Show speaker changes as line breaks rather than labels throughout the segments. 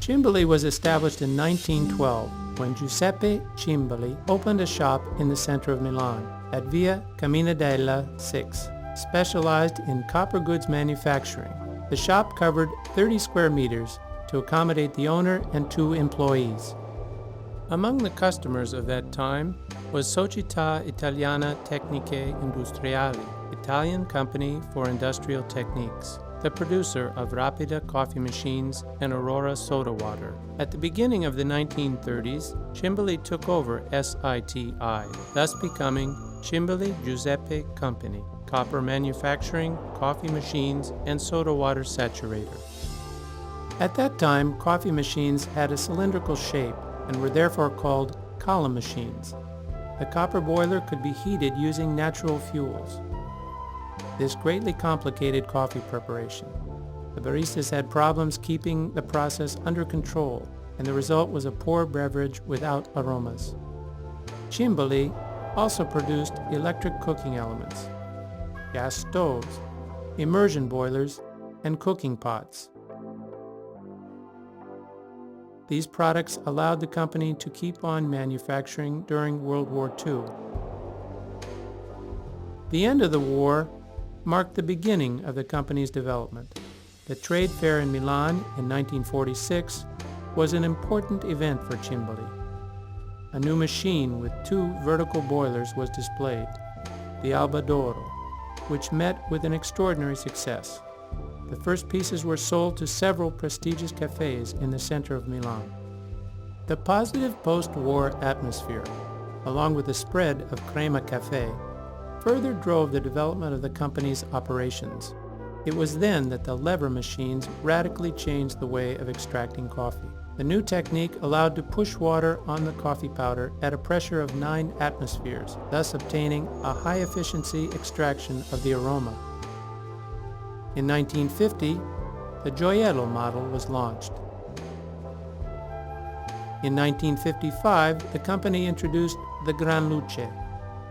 Cimbali was established in 1912 when Giuseppe Cimbali opened a shop in the center of Milan at Via Caminadella 6, specialized in copper goods manufacturing. The shop covered 30 square meters to accommodate the owner and 2 employees. Among the customers of that time was Società Italiana Tecniche Industriali, Italian company for industrial techniques, the producer of Rapida coffee machines and Aurora soda water. At the beginning of the 1930s, Cimbali took over SITI, thus becoming Cimbali Giuseppe Company, copper manufacturing, coffee machines, and soda water saturator. At that time, coffee machines had a cylindrical shape and were therefore called column machines. The copper boiler could be heated using natural fuels. This greatly complicated coffee preparation. The baristas had problems keeping the process under control, and the result was a poor beverage without aromas. Cimbali also produced electric cooking elements, gas stoves, immersion boilers, and cooking pots. These products allowed the company to keep on manufacturing during World War II. The end of the war marked the beginning of the company's development. The trade fair in Milan in 1946 was an important event for Cimbali. A new machine with 2 vertical boilers was displayed, the Alba d'Oro, which met with an extraordinary success. The first pieces were sold to several prestigious cafes in the center of Milan. The positive post-war atmosphere, along with the spread of Crema Cafe, further drove the development of the company's operations. It was then that the lever machines radically changed the way of extracting coffee. The new technique allowed to push water on the coffee powder at a pressure of 9 atmospheres, thus obtaining a high-efficiency extraction of the aroma. In 1950, the Gioiello model was launched. In 1955, the company introduced the Gran Luce,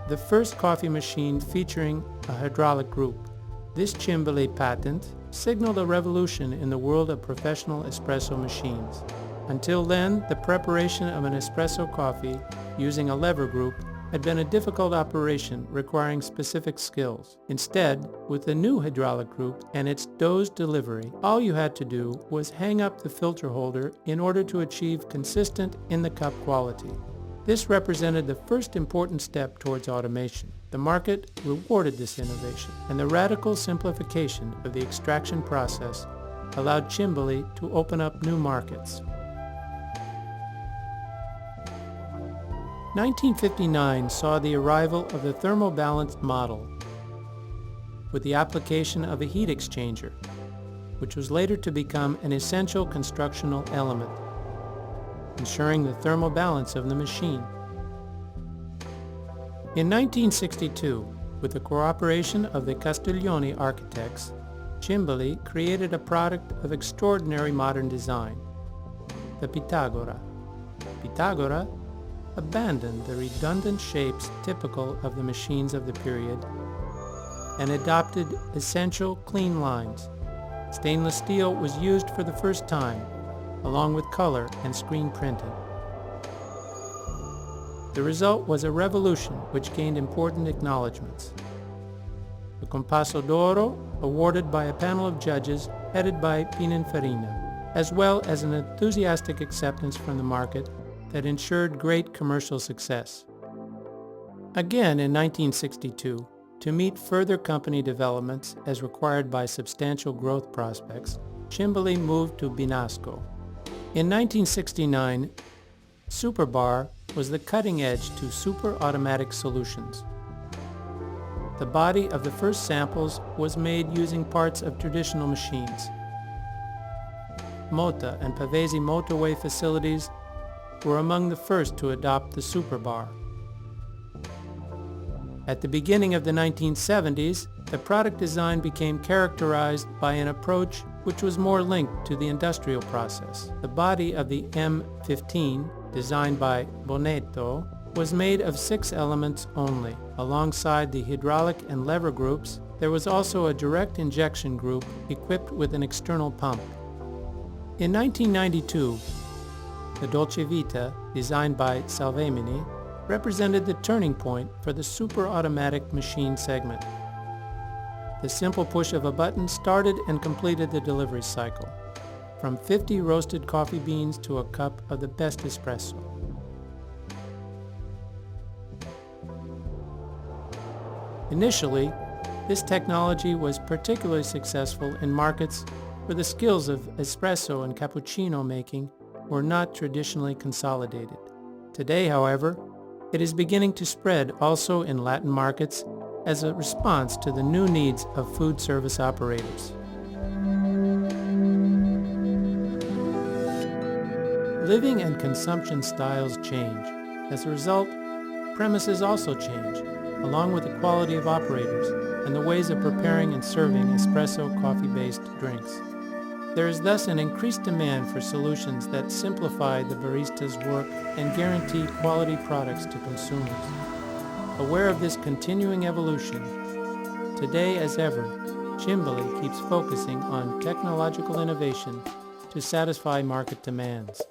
the first coffee machine featuring a hydraulic group. This Cimbali patent signaled a revolution in the world of professional espresso machines. Until then, the preparation of an espresso coffee using a lever group had been a difficult operation requiring specific skills. Instead, with the new hydraulic group and its dosed delivery, all you had to do was hang up the filter holder in order to achieve consistent in-the-cup quality. This represented the first important step towards automation. The market rewarded this innovation, and the radical simplification of the extraction process allowed Cimbali to open up new markets. 1959 saw the arrival of the thermobalanced model with the application of a heat exchanger, which was later to become an essential constructional element, ensuring the thermal balance of the machine. In 1962, with the cooperation of the Castiglione architects, Cimbali created a product of extraordinary modern design, the Pitagora. Pitagora abandoned the redundant shapes typical of the machines of the period and adopted essential clean lines. Stainless steel was used for the first time, along with color and screen printing. The result was a revolution which gained important acknowledgments. The Compasso d'Oro, awarded by a panel of judges headed by Pininfarina, as well as an enthusiastic acceptance from the market that ensured great commercial success. Again in 1962, to meet further company developments as required by substantial growth prospects, Cimbali moved to Binasco. In 1969, Superbar was the cutting edge to super automatic solutions. The body of the first samples was made using parts of traditional machines. Mota and Pavesi motorway facilities were among the first to adopt the Superbar. At the beginning of the 1970s, the product design became characterized by an approach which was more linked to the industrial process. The body of the M15, designed by Bonetto, was made of 6 elements only. Alongside the hydraulic and lever groups, there was also a direct injection group equipped with an external pump. In 1992, the Dolce Vita, designed by Salvemini, represented the turning point for the super-automatic machine segment. The simple push of a button started and completed the delivery cycle, from 50 roasted coffee beans to a cup of the best espresso. Initially, this technology was particularly successful in markets where the skills of espresso and cappuccino making were not traditionally consolidated. Today, however, it is beginning to spread also in Latin markets as a response to the new needs of food service operators. Living and consumption styles change. As a result, premises also change, along with the quality of operators and the ways of preparing and serving espresso coffee-based drinks. There is thus an increased demand for solutions that simplify the barista's work and guarantee quality products to consumers. Aware of this continuing evolution, today as ever, Cimbali keeps focusing on technological innovation to satisfy market demands.